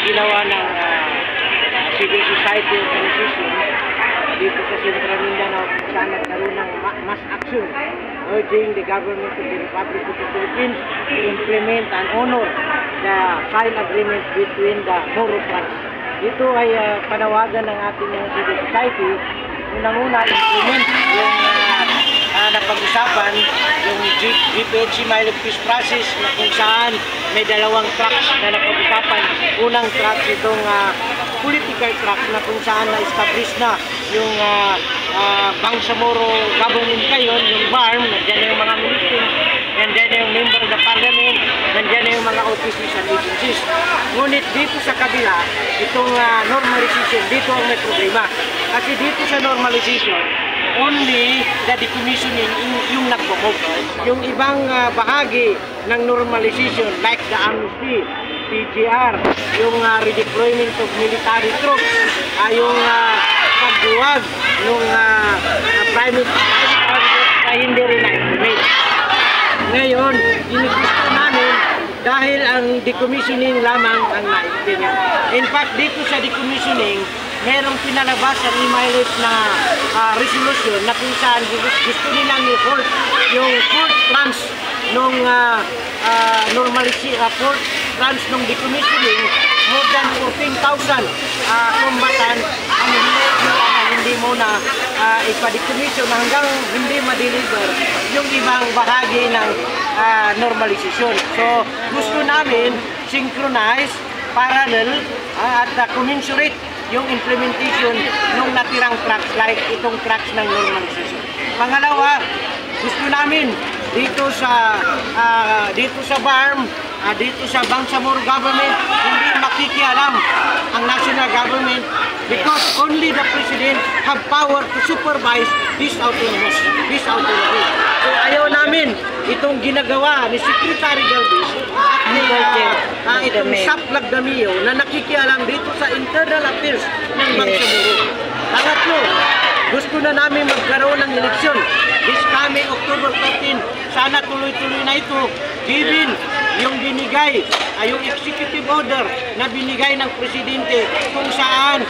ginawa ng civil society organization dito sa Central Mindanao kung saan nagkaroon ng mass action urging the government of the Republic of the Philippines to implement and honor the signed agreement between the Moro Clans. Ito ay panawagan ng ating civil society. Unang-una, implement yung napag-usapan, yung GPHC Mileage Peace Process na kung saan may dalawang tracks na napag-usapan. Unang track itong political track na kung saan na-establish na yung Bangsamoro government ngayon, yung BARM, nandiyan na yung mga ministers, nandiyan na yung member of the parliament, nandiyan na yung mga offices and agencies. Ngunit dito sa kabila, itong normalization, dito ang may problema. Kasi dito sa normalization, only the decommissioning yung nagbukog. Yung ibang bahagi ng normalization like the amnesty, PGR, yung redeployment of military troops, yung pagduwag ng private na hindi rin na-implement. Ngayon, ginigusto namin dahil ang decommissioning lamang ang na-implement. In fact, dito sa decommissioning, merong pinalabas ang emailers na resolution na kung saan gusto nilang i-halt yung fourth tranche nung fourth tranche nung decommissioning. More than 14,000 combatant ang hindi muna ipa-decommission hanggang hindi ma-deliver yung ibang bahagi ng normalization. So gusto namin synchronize, parallel at commensurate yung implementation ng natirang tracks like itong tracks ng normalization. Pangalawa, gusto namin dito sa BARM, dito sa Bangsamoro government, hindi makikialam ang national government because only the president have power to supervise this autonomy. So ayaw namin itong ginagawa ni Secretary Galvez at itong Saplag Damio na nakikialam dito sa internal affairs ng Bangsamoro. Pangatlo, gusto na namin magkaroon ng eleksyon this coming October 13. Sana tuloy-tuloy na ito given yung binigay, yung executive order na binigay ng presidente kung saan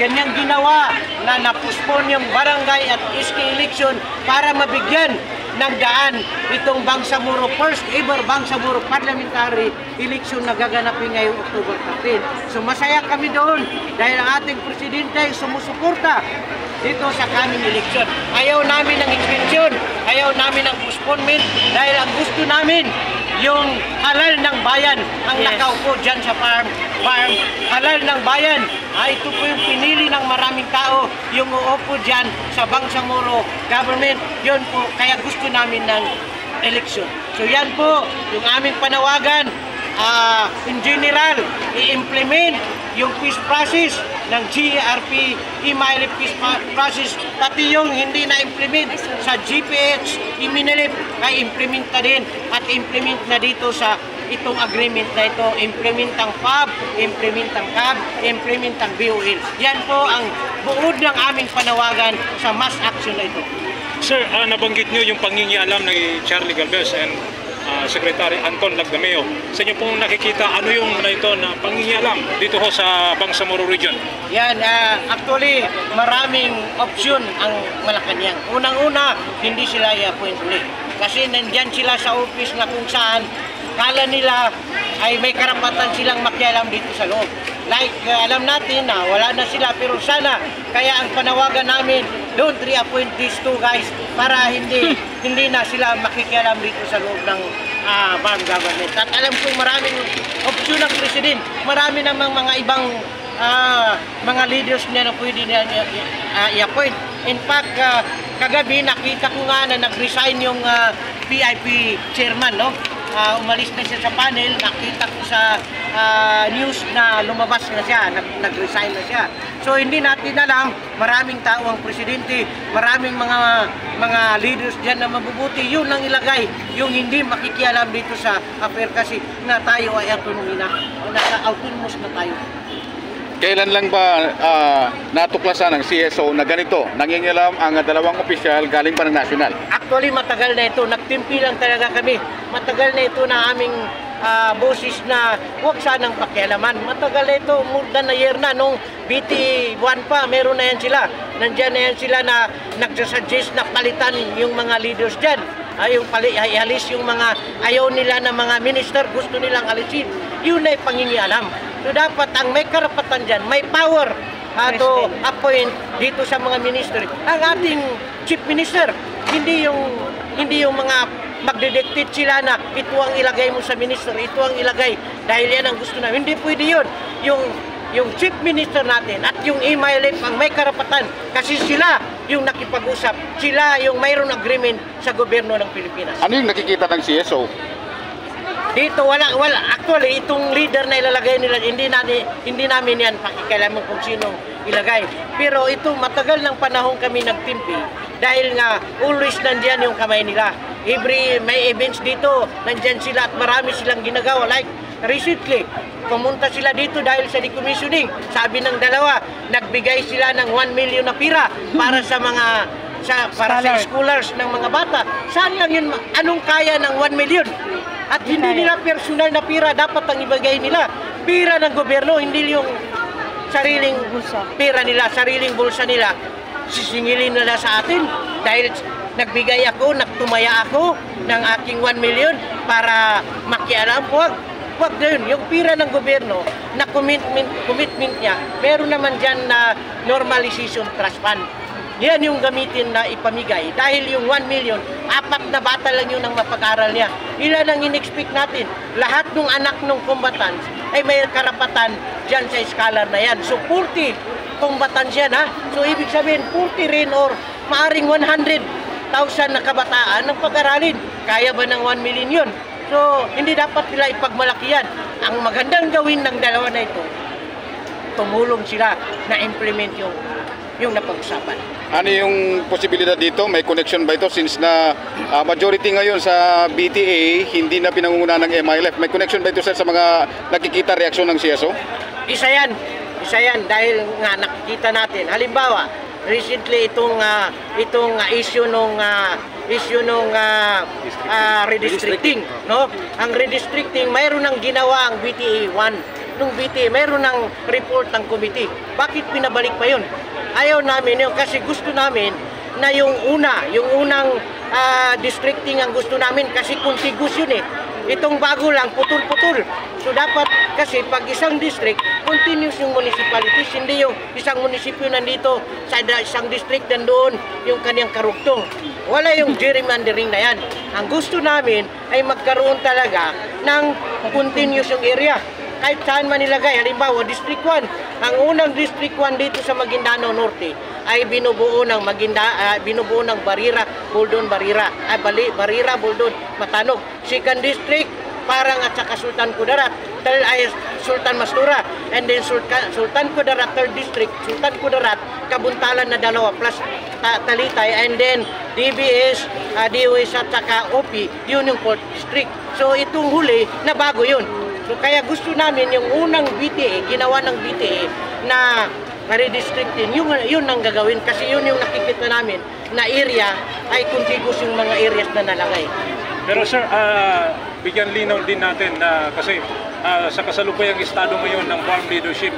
kanyang ginawa na napospone yung barangay at SK election para mabigyan ng daan itong Bangsamoro, first ever Bangsamoro parliamentary election na gaganapin ngayong October 13. So masaya kami doon dahil ang ating presidente ay sumusuporta dito sa kaming eleksyon. Ayaw namin ng extension, ayaw namin ng postponement dahil ang gusto namin yung halal ng bayan ang nakaupo dyan sa farm. Halal ng bayan. Ito po yung pinili ng maraming tao yung uupo dyan sa Bangsamoro government. Yun po, kaya gusto namin ng eleksyon. So yan po yung aming panawagan. In general, i-implement yung peace process ng GRP, Mileage Peace Process, pati yung hindi na-implement sa GPH, Iminilip, ay implement na din at implement na dito sa itong agreement na ito, implement ang FAB, implement ang CAB, implement ang BOL. Yan po ang buod ng aming panawagan sa mass action na ito. Sir, nabanggit nyo yung pangingialam ni Charlie Galvez and Secretary Anton Lagdameo. Sa inyo pong nakikita, ano yung ito na pangingialam dito ho sa Bangsamoro region? Yan, actually, maraming option ang Malacanang. Unang-una, hindi sila i-appoint ulit. Kasi nandyan sila sa office na kung saan kala nila ay may karapatan silang makialam dito sa loob. Like, alam natin na wala na sila, pero sana, kaya ang panawagan namin, don't reappoint these two guys para hindi na sila makikialam dito sa loob ng BARM government. At alam kong maraming opsyon ng president, marami namang mga ibang mga leaders niya na pwede niya i-appoint. In fact, kagabi nakita ko nga na nag-resign yung PIP chairman, no? Umalis na siya sa panel, nakita ko sa news na lumabas na siya, nag-resign na siya. So hindi natin alam, maraming tao ang presidente, maraming mga leaders diyan na mabubuti, yun ang ilagay, yung hindi makikialam dito sa affair kasi na tayo ay autonomy na, nasa autonomous na tayo. Kailan lang ba natuklasan ng CSO na ganito, nangingialam ang dalawang opisyal galing pa ng national? Actually, matagal na ito. Nagtimpi lang talaga kami. Matagal na ito na aming boses na huwag sanang pakialaman. Matagal na ito, more than a year na. Nung BT1 pa, meron na yan sila. Nandyan na yan sila na nagsasuggest na palitan yung mga leaders dyan. Ialis yung mga ayaw nila na mga minister, gusto nilang alisin. Yun ay pangingialam. So dapat ang may karapatan dyan, may power to appoint dito sa mga minister. Ang ating chief minister, hindi yung mga magdedictate sila na ito ang ilagay mo sa minister, ito ang ilagay dahil yan ang gusto namin. Hindi pwede yun. Yung chief minister natin at yung MILF ang may karapatan kasi sila yung nakipag-usap, sila yung mayroon agreement sa gobyerno ng Pilipinas. Ano yung nakikita ng CSO? Dito wala actually itong leader na ilalagay nila hindi namin yan pakikialaman kung sino ilagay. Pero ito matagal ng panahon kami nagtimpi dahil nga always nandiyan yung kamay nila. May events dito, nandiyan sila at marami silang ginagawa. Like recently, pumunta sila dito dahil sa decommissioning. Sabi ng dalawa, nagbigay sila ng 1 million na pira para sa scholars ng mga bata. Saan lang yun? Anong kaya ng 1 million? At hindi nila personal na pira dapat ang ibigay nila. Pira ng gobyerno, hindi yung sariling pira nila, sariling bulsa nila. Sisingilin nila sa atin dahil nagbigay ako, nagtumaya ako ng aking 1 million para makialam. Huwag na yun. Yung pira ng gobyerno na commitment niya, meron naman dyan na normalization trust fund. Yan yung gamitin na ipamigay. Dahil yung 1 million, 4 na bata lang yun ang mapag-aral niya. Ilan ang in-expect natin? Lahat ng anak ng combatants ay may karapatan dyan sa scholar na yan. So 40 combatants yan ha. So ibig sabihin 40 rin or maaring 100,000 na kabataan ng pag-aralin. Kaya ba ng 1 million yun? So hindi dapat nila ipagmalaki yan. Ang magandang gawin ng dalawa na ito, tumulong sila na implement yung napag-usapan. Ano yung posibilidad dito? May connection ba ito since na majority ngayon sa BTA hindi na pinangunguna ng MILF? May connection ba ito sir, sa mga nakikita reaksyon ng CSO? Isa yan dahil nga nakikita natin. Halimbawa, recently itong issue nung redistricting, no? Ang redistricting mayroon ng ginawa ang BTA 1. Nung BTA mayroon ng report ng committee. Bakit pinabalik pa 'yon? Ayaw namin yun kasi gusto namin na yung unang districting ang gusto namin kasi contiguous yun eh. Itong bago lang, putol-putol. So dapat kasi pag isang district, continuous yung municipalities, hindi yung isang munisipyo nandito sa isang district nandoon yung kanyang karugtong. Wala yung gerrymandering na yan. Ang gusto namin ay magkaroon talaga ng continuous yung area. Kahit saan man nilagay, halimbawa District 1, ang unang District 1 dito sa Maguindanao Norte ay binubuo ng Barira, Buldon, Barira, Buldon, Matanog. Second District, Parang at saka Sultan Kudarat, Sultan Mastura, and then Sultan Kudarat, 3rd District, Sultan Kudarat, Kabuntalan na dalawa, plus Talitay, and then DBS, DOS at saka OP, yun yung 4th District. So itong huli, na bago yun. So kaya gusto namin yung unang BTA, ginawa ng BTA na redistricting, yun ang gagawin kasi yun yung nakikita namin na area ay contiguous yung mga areas na nalagay. Pero sir, bigyan linaw din natin na kasi sa kasalukuyang estado ngayon ng farm leadership,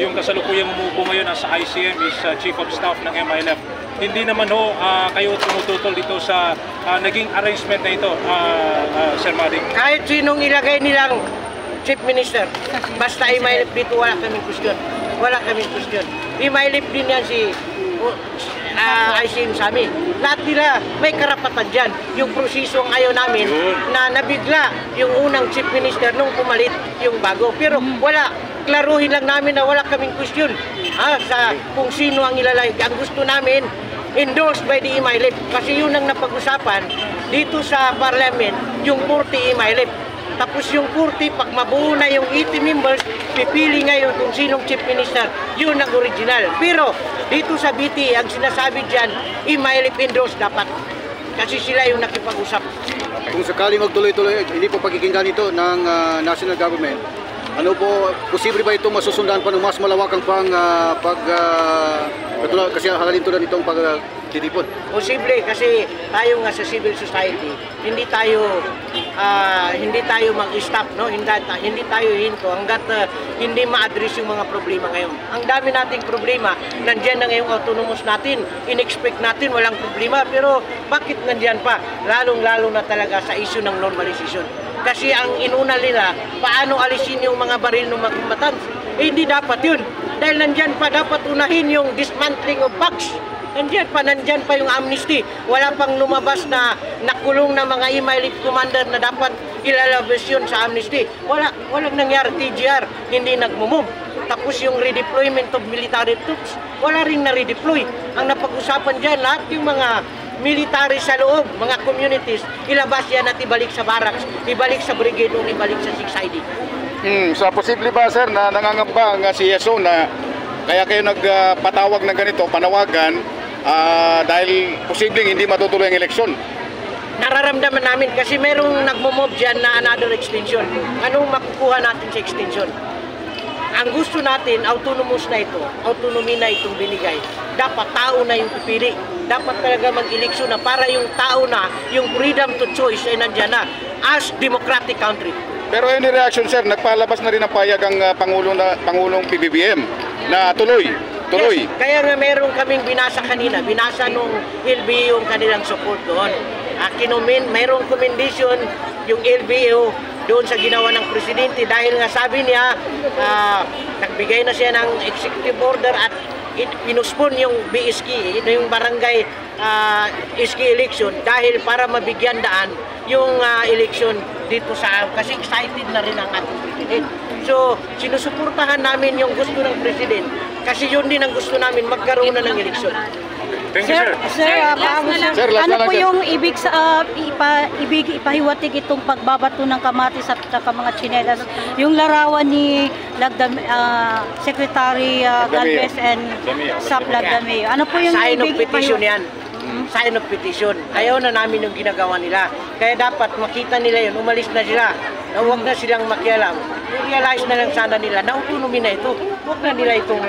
yung kasalukuyang umupo ngayon sa ICM is Chief of Staff ng MILF. Hindi naman kayo tumututol dito sa naging arrangement na ito, Sir Mading. Kahit sinong ilagay nilang Chief Minister, basta MILF dito, wala kaming question. Wala kaming question. MILF din yan si ICM sa amin. Lahat nila may karapatan dyan. Yung proseso ang ayaw namin na nabigla yung unang Chief Minister nung pumalit yung bago. Pero wala, klaruhin lang namin na wala kaming question sa kung sino ang ilalagay. Ang gusto namin, endorsed by the MILF. Kasi yun ang napag-usapan dito sa Parliament, yung 40 MILF. Tapos yung 40, pag mabuo na yung 80 members, pipili ngayon kung sinong Chief Minister. Yun ang original. Pero dito sa BT, ang sinasabi dyan, MILF endorse dapat. Kasi sila yung nakipag-usap. Kung sakali magtuloy-tuloy, hindi po pagkikinggan ito ng national government, ano po, posible ba ito masusundan pa ng mas malawakang kasi halalin tulad itong pagtitipon? Posible kasi tayo nga sa civil society, hindi tayo hindi tayo mag-stop, no? Hindi tayo hinto hanggat hindi ma-address yung mga problema ngayon. Ang dami nating problema, nandiyan na ngayong autonomous natin, in-expect natin walang problema, pero bakit nandiyan pa? Lalong-lalo na talaga sa issue ng normalization. Kasi ang inuna nila, paano alisin yung mga baril ng mga combatants? Hindi dapat yun. Dahil nandyan pa, dapat unahin yung dismantling of PACS. Nandyan pa yung amnesty. Wala pang lumabas na nakulong na mga elite commander na dapat ilalabas yun sa amnesty. Walang nangyari. TGR, hindi nagmumove. Tapos yung redeployment of military troops, wala ring na-redeploy. Ang napag-usapan dyan, lahat yung mga military sa loob, mga communities, ilabas yan at ibalik sa barracks, ibalik sa brigade o ibalik sa 6ID. Sa posible ba sir na nangangamba ang CSO na kaya kayo nagpatawag ng ganito, panawagan, dahil posibleng hindi matutuloy ang eleksyon? Nararamdaman namin kasi merong nagmo-move dyan na another extension. Anong makukuha natin sa extension? Ang gusto natin, autonomous na ito, autonomy na itong binigay. Dapat tao na yung pipili. Dapat talaga mag-eleksyon na para yung tao na, yung freedom to choice ay nandyan na as democratic country. Pero any reaction sir, nagpalabas na rin ang payag ang Pangulong PBBM na tuloy. Yes, kaya nga meron kaming binasa kanina, binasa nung LBO yung kanilang support doon. Mayroong commendation yung LBO doon sa ginawa ng presidente dahil nga sabi niya, nagbigay na siya ng executive order at pinuspon yung BSK, yung barangay SK election dahil para mabigyan daan yung election dito sa kasi excited na rin ang ating president. So, sinusuportahan namin yung gusto ng president kasi yun din ang gusto namin magkaroon na ng eleksyon. Thank you, sir. Sir, last ano na lang, po sir. yung ibig ipahiwatig itong pagbabato ng kamatis at saka mga tsinelas? Yung larawan ni Secretary Galvez and Sap Lagdameo. Ano po yung Sign of ibig petition yan. Sign of petition. Ayaw na namin yung ginagawa nila. Kaya dapat makita nila yun, umalis na sila. Na huwag na silang makialam. Realize na lang sana nila na autonomy na ito. Huwag na nila itong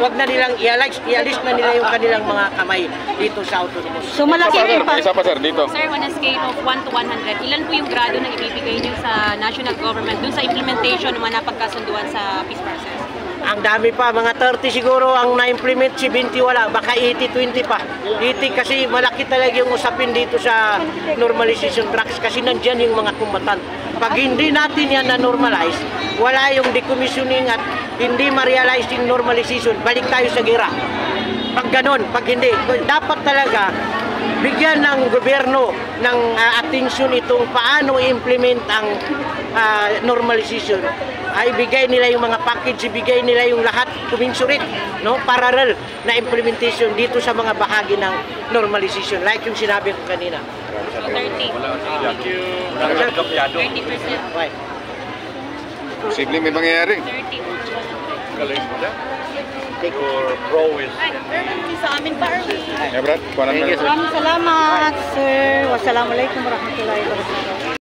huwag na nilang ialis na nila yung kanilang mga kamay dito sa autonomous. So malaki rin pa. Isa pa sir, dito. Sir, on a scale of 1 to 100, ilan po yung grado na ibibigay niyo sa national government dun sa implementation ng mga napagkasunduan sa peace process? Ang dami pa, mga 30 siguro ang na-implement, 70 wala, baka 80-20 pa. 80 kasi malaki talaga yung usapin dito sa normalization drugs kasi nandyan yung mga kumbatant. Pag hindi natin yan na-normalize, wala yung decommissioning at hindi ma-realize yung normalization, balik tayo sa gira. Pag ganon, pag hindi, dapat talaga bigyan ng gobyerno ng atensyon itong paano i-implement ang normalization. Ay bigay nila yung mga package, ibigay nila yung lahat commensurate, no? Parallel na implementation dito sa mga bahagi ng normalization like yung sinabi ko kanina. So 30. Thank you. 30%. Okay. Posibleng may mangyayari. 30. Galing mo na. Take Your pro is Sa amin pa, Erwin. Yeah, Brad, kuha namin. Thank you, sir. Maraming salamat, sir. Wassalamualaikum warahmatullahi wabarakatuh.